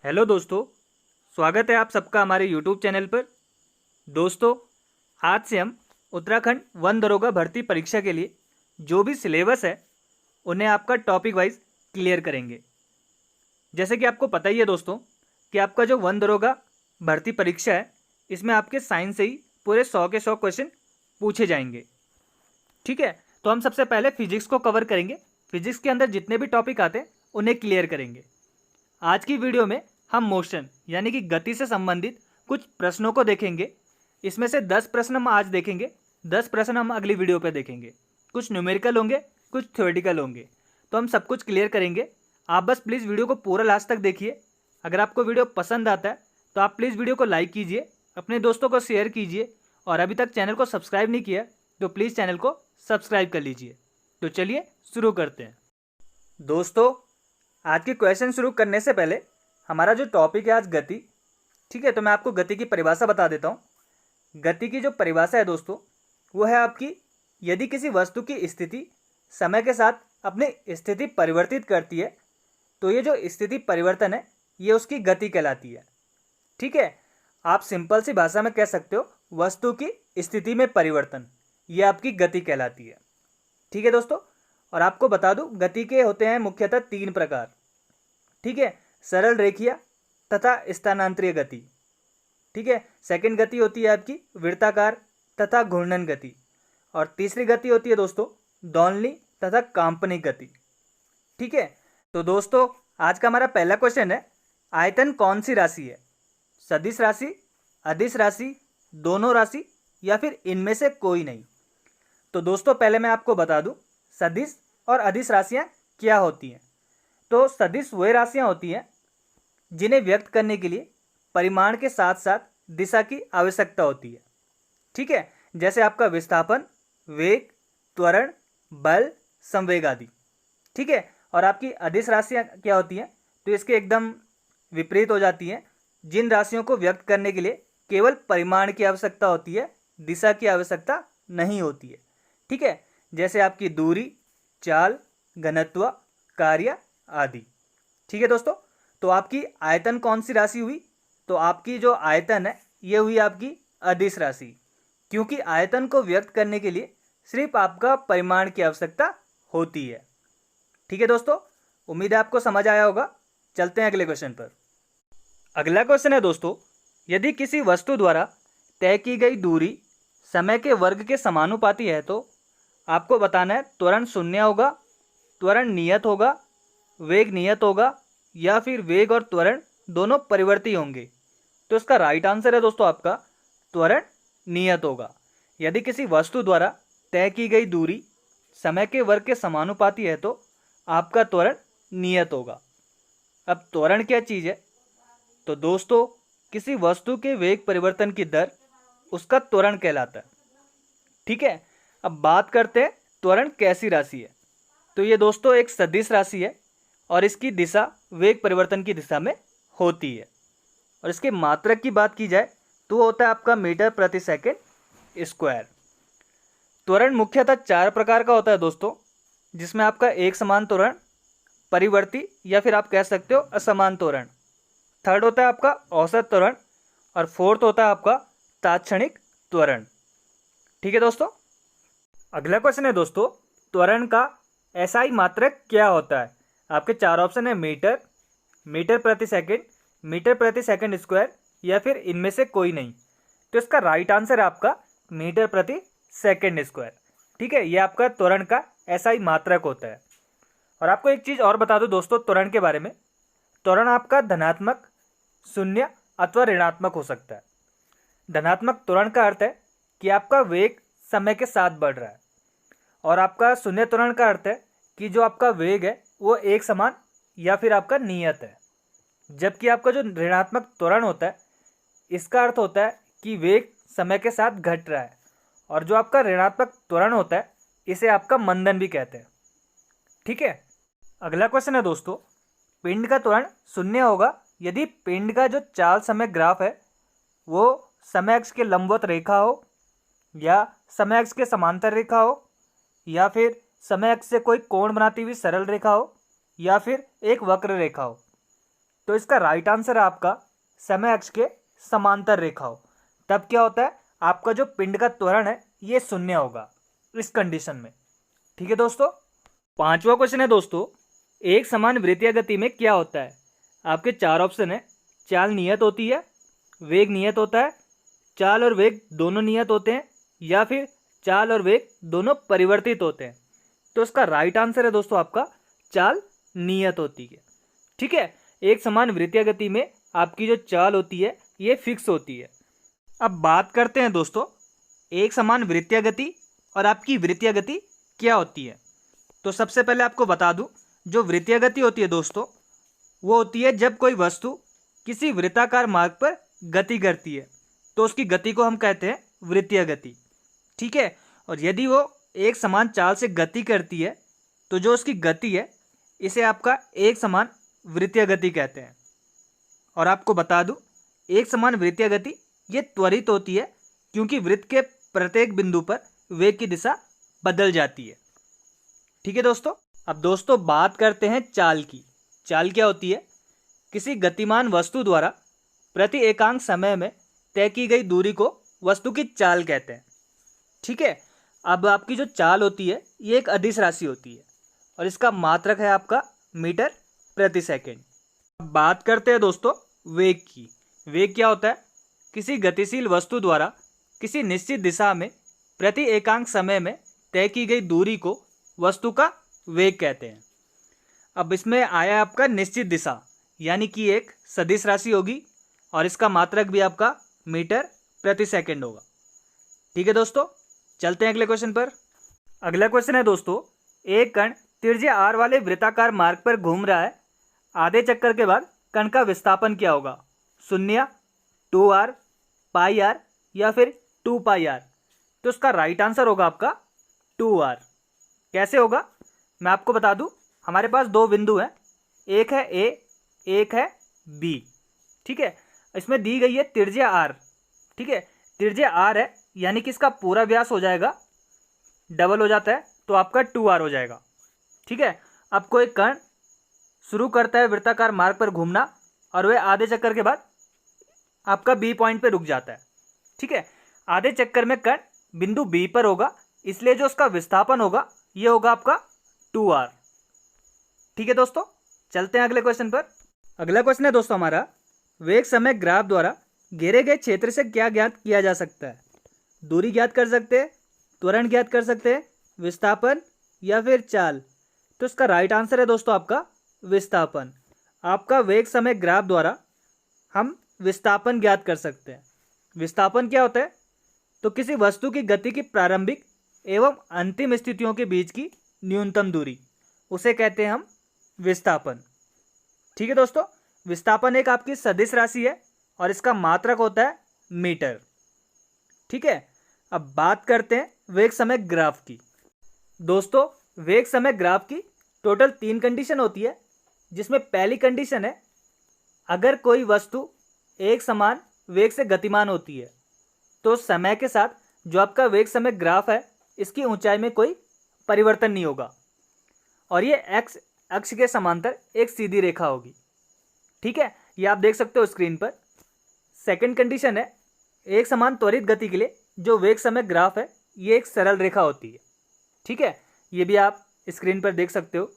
Hello दोस्तों, स्वागत है आप सबका हमारे यूट्यूब चैनल पर। दोस्तों, आज से हम उत्तराखंड वन दरोगा भर्ती परीक्षा के लिए जो भी सिलेबस है उन्हें आपका टॉपिक वाइज क्लियर करेंगे। जैसे कि आपको पता ही है दोस्तों कि आपका जो वन दरोगा भर्ती परीक्षा है इसमें आपके साइंस से ही पूरे 100 के 100 क्वेश्चन पूछे जाएंगे। ठीक है, तो हम सबसे पहले फिजिक्स को कवर करेंगे। फिजिक्स के अंदर जितने भी टॉपिक आते हैं उन्हें क्लियर करेंगे। आज की वीडियो में हम मोशन यानी कि गति से संबंधित कुछ प्रश्नों को देखेंगे। इसमें से 10 प्रश्न हम आज देखेंगे, 10 प्रश्न हम अगली वीडियो पे देखेंगे। कुछ न्यूमेरिकल होंगे, कुछ थ्योरेटिकल होंगे, तो हम सब कुछ क्लियर करेंगे। आप बस प्लीज़ वीडियो को पूरा लास्ट तक देखिए। अगर आपको वीडियो पसंद आता है तो आप प्लीज़ वीडियो को लाइक कीजिए, अपने दोस्तों को शेयर कीजिए, और अभी तक चैनल को सब्सक्राइब नहीं किया तो प्लीज़ चैनल को सब्सक्राइब कर लीजिए। तो चलिए शुरू करते हैं। दोस्तों, आज के क्वेश्चन शुरू करने से पहले हमारा जो टॉपिक है आज गति, ठीक है, तो मैं आपको गति की परिभाषा बता देता हूँ। गति की जो परिभाषा है दोस्तों वो है आपकी, यदि किसी वस्तु की स्थिति समय के साथ अपनी स्थिति परिवर्तित करती है तो ये जो स्थिति परिवर्तन है ये उसकी गति कहलाती है। ठीक है, आप सिंपल सी भाषा में कह सकते हो वस्तु की स्थिति में परिवर्तन, ये आपकी गति कहलाती है। ठीक है दोस्तों, और आपको बता दूं गति के होते हैं मुख्यतः 3 प्रकार। ठीक है, सरल रेखीय तथा स्थानांतरीय गति। ठीक है, सेकंड गति होती है आपकी वृत्ताकार तथा घूर्णन गति, और तीसरी गति होती है दोस्तों दोलनी तथा काल्पनिक गति। ठीक है, तो दोस्तों आज का हमारा पहला क्वेश्चन है, आयतन कौन सी राशि है? सदिश राशि, अदिश राशि, दोनों राशि, या फिर इनमें से कोई नहीं? तो दोस्तों पहले मैं आपको बता दूं सदिश और अदिश राशियां क्या होती हैं। तो सदिश वह राशियां होती हैं जिन्हें व्यक्त करने के लिए परिमाण के साथ साथ दिशा की आवश्यकता होती है। ठीक है, जैसे आपका विस्थापन, वेग, त्वरण, बल, संवेग आदि। ठीक है, और आपकी अदिश राशियां क्या होती हैं? तो इसके एकदम विपरीत हो जाती हैं, जिन राशियों को व्यक्त करने के लिए केवल परिमाण की आवश्यकता होती है, दिशा की आवश्यकता नहीं होती है। ठीक है, जैसे आपकी दूरी, चाल, घनत्व, कार्य आदि। ठीक है दोस्तों, तो आपकी आयतन कौन सी राशि हुई? तो आपकी जो आयतन है ये हुई आपकी अदिश राशि, क्योंकि आयतन को व्यक्त करने के लिए सिर्फ आपका परिमाण की आवश्यकता होती है। ठीक है दोस्तों, उम्मीद है आपको समझ आया होगा। चलते हैं अगले क्वेश्चन पर। अगला क्वेश्चन है दोस्तों, यदि किसी वस्तु द्वारा तय की गई दूरी समय के वर्ग के समानुपाती है तो आपको बताना है त्वरण शून्य होगा, त्वरण नियत होगा, वेग नियत होगा, या फिर वेग और त्वरण दोनों परिवर्ती होंगे। तो इसका राइट आंसर है दोस्तों आपका त्वरण नियत होगा। यदि किसी वस्तु द्वारा तय की गई दूरी समय के वर्ग के समानुपाती है तो आपका त्वरण नियत होगा। अब त्वरण क्या चीज़ है? तो दोस्तों किसी वस्तु के वेग परिवर्तन की दर उसका त्वरण कहलाता है। ठीक है, अब बात करते हैं त्वरण कैसी राशि है। तो ये दोस्तों एक सदिश राशि है और इसकी दिशा वेग परिवर्तन की दिशा में होती है, और इसके मात्रक की बात की जाए तो वो होता है आपका मीटर प्रति सेकंड स्क्वायर। त्वरण मुख्यतः 4 प्रकार का होता है दोस्तों, जिसमें आपका एक समान त्वरण, परिवर्ती या फिर आप कह सकते हो असमान त्वरण, थर्ड होता है आपका औसत त्वरण, और फोर्थ होता है आपका तात्क्षणिक त्वरण। ठीक है दोस्तों, अगला क्वेश्चन है दोस्तों, त्वरण का एसआई मात्रक क्या होता है? आपके 4 ऑप्शन है मीटर, मीटर प्रति सेकंड, मीटर प्रति सेकंड स्क्वायर, या फिर इनमें से कोई नहीं। तो इसका राइट आंसर है आपका मीटर प्रति सेकंड स्क्वायर। ठीक है, ये आपका त्वरण का एसआई मात्रक होता है। और आपको एक चीज़ और बता दूं दोस्तों त्वरण के बारे में, त्वरण आपका धनात्मक, शून्य अथवा ऋणात्मक हो सकता है। धनात्मक त्वरण का अर्थ है कि आपका वेग समय के साथ बढ़ रहा है, और आपका शून्य त्वरण का अर्थ है कि जो आपका वेग है वो एक समान या फिर आपका नियत है। जबकि आपका जो ऋणात्मक त्वरण होता है इसका अर्थ होता है कि वेग समय के साथ घट रहा है, और जो आपका ऋणात्मक त्वरण होता है इसे आपका मंदन भी कहते हैं। ठीक है, अगला क्वेश्चन है दोस्तों, पिंड का त्वरण शून्य होगा यदि पिंड का जो चाल समय ग्राफ है वो समय अक्ष के लंबवत रेखा हो, या समय अक्ष के समांतर रेखा हो, या फिर समय अक्ष से कोई कोण बनाती हुई सरल रेखा हो, या फिर एक वक्र रेखा हो। तो इसका राइट आंसर है आपका समय अक्ष के समांतर रेखा हो, तब क्या होता है, आपका जो पिंड का त्वरण है ये शून्य होगा इस कंडीशन में। ठीक है दोस्तों। पांचवा क्वेश्चन है दोस्तों, एक समान वृत्तीय गति में क्या होता है। आपके चार ऑप्शन है, चाल नियत होती है, वेग नियत होता है, चाल और वेग दोनों नियत होते हैं, या फिर चाल और वेग दोनों परिवर्तित होते हैं। तो इसका राइट आंसर है दोस्तों आपका चाल नियत होती है। ठीक है, एक समान वृत्तीय गति में आपकी जो चाल होती है ये फिक्स होती है। अब बात करते हैं दोस्तों, एक समान वृत्तीय गति और आपकी वृत्तीय गति क्या होती है। तो सबसे पहले आपको बता दूं, जो वृत्तीय गति होती है दोस्तों वो होती है जब कोई वस्तु किसी वृत्ताकार मार्ग पर गति करती है तो उसकी गति को हम कहते हैं वृत्तीय गति। ठीक है, और यदि वो एक समान चाल से गति करती है तो जो उसकी गति है इसे आपका एक समान वृत्तीय गति कहते हैं। और आपको बता दूं, एक समान वृत्तीय गति ये त्वरित होती है क्योंकि वृत्त के प्रत्येक बिंदु पर वेग की दिशा बदल जाती है। ठीक है दोस्तों। अब दोस्तों बात करते हैं चाल की। चाल क्या होती है, किसी गतिमान वस्तु द्वारा प्रति एकांक समय में तय की गई दूरी को वस्तु की चाल कहते हैं। ठीक है, अब आपकी जो चाल होती है ये एक अदिश राशि होती है और इसका मात्रक है आपका मीटर प्रति सेकंड। अब बात करते हैं दोस्तों वेग की। वेग क्या होता है, किसी गतिशील वस्तु द्वारा किसी निश्चित दिशा में प्रति एकांक समय में तय की गई दूरी को वस्तु का वेग कहते हैं। अब इसमें आया आपका निश्चित दिशा, यानी कि एक सदिश राशि होगी और इसका मात्रक भी आपका मीटर प्रति सेकंड होगा। ठीक है दोस्तों, चलते हैं अगले क्वेश्चन पर। अगला क्वेश्चन है दोस्तों, एक कण त्रिज्या आर वाले वृत्ताकार मार्ग पर घूम रहा है, आधे चक्कर के बाद कण का विस्थापन क्या होगा, 0, 2r, पाई आर या फिर 2 पाई आर। तो इसका राइट आंसर होगा आपका 2r। कैसे होगा मैं आपको बता दूं, हमारे पास दो बिंदु हैं, एक है ए, एक है बी। ठीक है, इसमें दी गई है त्रिज्या आर। ठीक है, त्रिज्या आर है यानी कि इसका पूरा व्यास हो जाएगा, डबल हो जाता है तो आपका 2r हो जाएगा। ठीक है, अब कोई कण शुरू करता है वृत्ताकार मार्ग पर घूमना और वह आधे चक्कर के बाद आपका बी पॉइंट पे रुक जाता है। ठीक है, आधे चक्कर में कण बिंदु बी पर होगा, इसलिए जो उसका विस्थापन होगा ये होगा आपका 2r। ठीक है दोस्तों, चलते हैं अगले क्वेश्चन पर। अगला क्वेश्चन है दोस्तों हमारा, वेग समय ग्राफ द्वारा घेरे गए क्षेत्र से क्या ज्ञात किया जा सकता है। दूरी ज्ञात कर सकते हैं, त्वरण ज्ञात कर सकते हैं, विस्थापन या फिर चाल। तो इसका राइट आंसर है दोस्तों आपका विस्थापन। आपका वेग समय ग्राफ द्वारा हम विस्थापन ज्ञात कर सकते हैं। विस्थापन क्या होता है, तो किसी वस्तु की गति की प्रारंभिक एवं अंतिम स्थितियों के बीच की न्यूनतम दूरी, उसे कहते हैं हम विस्थापन। ठीक है दोस्तों, विस्थापन एक आपकी सदिश राशि है और इसका मात्रक होता है मीटर। ठीक है, अब बात करते हैं वेग समय ग्राफ की। दोस्तों वेग समय ग्राफ की टोटल 3 कंडीशन होती है, जिसमें पहली कंडीशन है अगर कोई वस्तु एक समान वेग से गतिमान होती है तो समय के साथ जो आपका वेग समय ग्राफ है इसकी ऊंचाई में कोई परिवर्तन नहीं होगा और ये एक्स अक्ष के समांतर एक सीधी रेखा होगी। ठीक है, ये आप देख सकते हो स्क्रीन पर। सेकंड कंडीशन है, एक समान त्वरित गति के लिए जो वेग समय ग्राफ है ये एक सरल रेखा होती है। ठीक है, ये भी आप स्क्रीन पर देख सकते हो।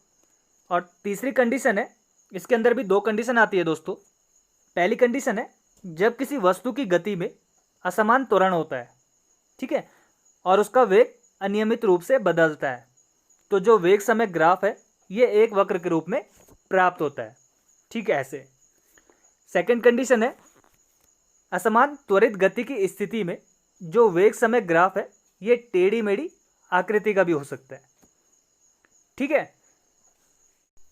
और तीसरी कंडीशन है, इसके अंदर भी 2 कंडीशन आती है दोस्तों। पहली कंडीशन है जब किसी वस्तु की गति में असमान त्वरण होता है, ठीक है, और उसका वेग अनियमित रूप से बदलता है, तो जो वेग समय ग्राफ है ये एक वक्र के रूप में प्राप्त होता है। ठीक है, ऐसे। सेकंड कंडीशन है असमान त्वरित गति की स्थिति में जो वेग समय ग्राफ है ये टेढ़ी मेढ़ी आकृति का भी हो सकता है। ठीक है,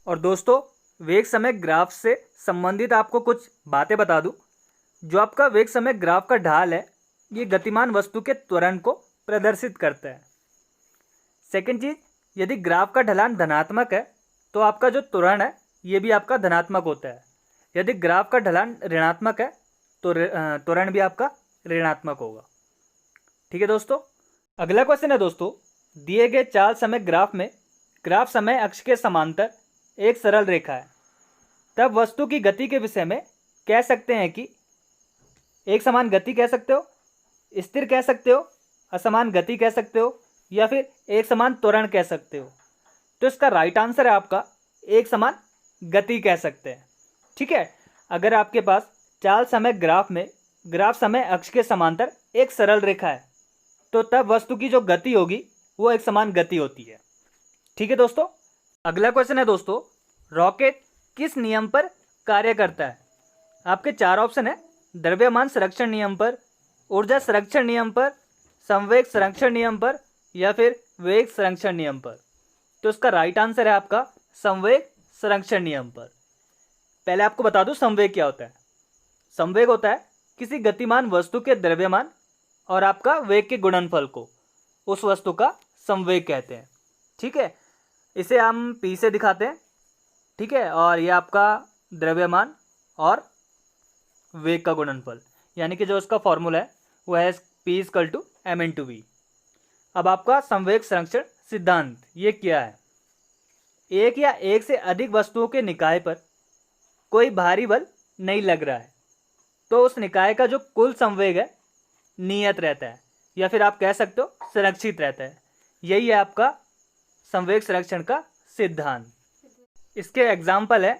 और दोस्तों वेग समय ग्राफ से संबंधित आपको कुछ बातें बता दूं। जो आपका वेग समय ग्राफ का ढाल है ये गतिमान वस्तु के त्वरण को प्रदर्शित करता है। सेकंड चीज, यदि ग्राफ का ढलान धनात्मक है तो आपका जो त्वरण है ये भी आपका धनात्मक होता है। यदि ग्राफ का ढलान ऋणात्मक है तो त्वरण भी आपका ऋणात्मक होगा। ठीक है दोस्तों, अगला क्वेश्चन है दोस्तों, दिए गए चाल समय ग्राफ में ग्राफ समय अक्ष के समांतर एक सरल रेखा है तब वस्तु की गति के विषय में कह सकते हैं कि एक समान गति कह सकते हो, स्थिर कह सकते हो, असमान गति कह सकते हो, या फिर एक समान त्वरण कह सकते हो। तो इसका राइट आंसर है आपका एक समान गति कह सकते हैं। ठीक है, अगर आपके पास चाल समय ग्राफ में ग्राफ समय अक्ष के समांतर एक सरल रेखा है तो तब वस्तु की जो गति होगी वो एक समान गति होती है। ठीक है दोस्तों, अगला क्वेश्चन है दोस्तों, रॉकेट किस नियम पर कार्य करता है? आपके 4 ऑप्शन है, द्रव्यमान संरक्षण नियम पर, ऊर्जा संरक्षण नियम पर, संवेग संरक्षण नियम पर, या फिर वेग संरक्षण नियम पर। तो इसका राइट आंसर है आपका संवेग संरक्षण नियम पर। पहले आपको बता दूं संवेग क्या होता है। संवेग होता है किसी गतिमान वस्तु के द्रव्यमान और आपका वेग के गुणनफल को उस वस्तु का संवेग कहते हैं। ठीक है, इसे हम P से दिखाते हैं। ठीक है, और ये आपका द्रव्यमान और वेग का गुणनफल, यानी कि जो इसका फॉर्मूला है वो है P=m×v। अब आपका संवेग संरक्षण सिद्धांत ये क्या है? एक या एक से अधिक वस्तुओं के निकाय पर कोई भारी बल नहीं लग रहा है तो उस निकाय का जो कुल संवेग है नियत रहता है, या फिर आप कह सकते हो संरक्षित रहता है। यही है आपका संवेग संरक्षण का सिद्धांत। इसके एग्जाम्पल है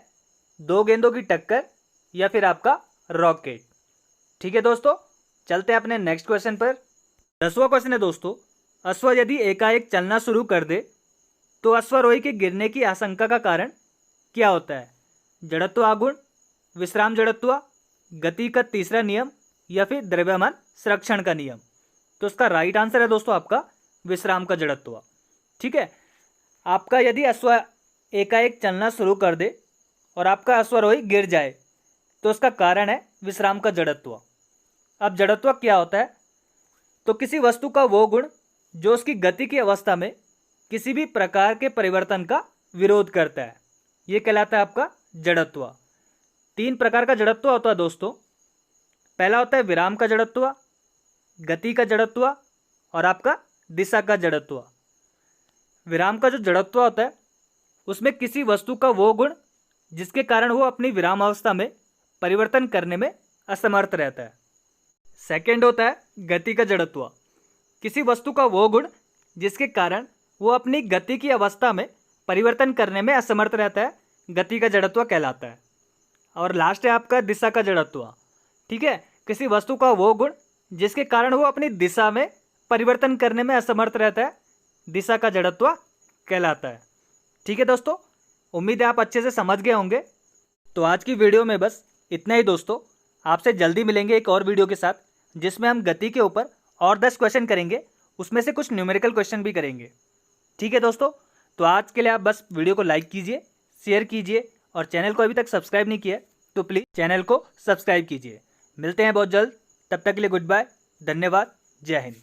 2 गेंदों की टक्कर या फिर आपका रॉकेट। ठीक है दोस्तों, चलते हैं अपने नेक्स्ट क्वेश्चन पर। 10वां क्वेश्चन है दोस्तों, अश्व यदि एकाएक चलना शुरू कर दे तो अश्वारोही के गिरने की आशंका का कारण क्या होता है? जड़त्व आघूर्ण, विश्राम जड़त्व, गति का तीसरा नियम, या फिर द्रव्यमान संरक्षण का नियम। तो इसका राइट आंसर है दोस्तों आपका विश्राम का जड़त्व। ठीक है, आपका यदि अश्व एकाएक चलना शुरू कर दे और आपका अश्वारोही गिर जाए तो उसका कारण है विश्राम का जड़त्व। अब जड़त्व क्या होता है? तो किसी वस्तु का वो गुण जो उसकी गति की अवस्था में किसी भी प्रकार के परिवर्तन का विरोध करता है, ये कहलाता है आपका जड़त्व। 3 प्रकार का जड़त्व होता है दोस्तों। पहला होता है विराम का जड़त्व, गति का जड़त्व और आपका दिशा का जड़त्व। विराम का जो जड़त्व होता है उसमें किसी वस्तु का वो गुण जिसके कारण वो अपनी विराम अवस्था में परिवर्तन करने में असमर्थ रहता है। सेकंड होता है गति का जड़त्व, किसी वस्तु का वो गुण जिसके कारण वो अपनी गति की अवस्था में परिवर्तन करने में असमर्थ रहता है, गति का जड़त्व कहलाता है। और लास्ट है आपका दिशा का जड़त्व। ठीक है, किसी वस्तु का वो गुण जिसके कारण वो अपनी दिशा में परिवर्तन करने में असमर्थ रहता है, दिशा का जड़त्व कहलाता है। ठीक है दोस्तों, उम्मीद है आप अच्छे से समझ गए होंगे। तो आज की वीडियो में बस इतना ही दोस्तों। आपसे जल्दी मिलेंगे एक और वीडियो के साथ जिसमें हम गति के ऊपर और 10 क्वेश्चन करेंगे, उसमें से कुछ न्यूमेरिकल क्वेश्चन भी करेंगे। ठीक है दोस्तों, तो आज के लिए आप बस वीडियो को लाइक कीजिए, शेयर कीजिए और चैनल को अभी तक सब्सक्राइब नहीं किया तो प्लीज़ चैनल को सब्सक्राइब कीजिए। मिलते हैं बहुत जल्द, तब तक के लिए गुड बाय, धन्यवाद, जय हिंद।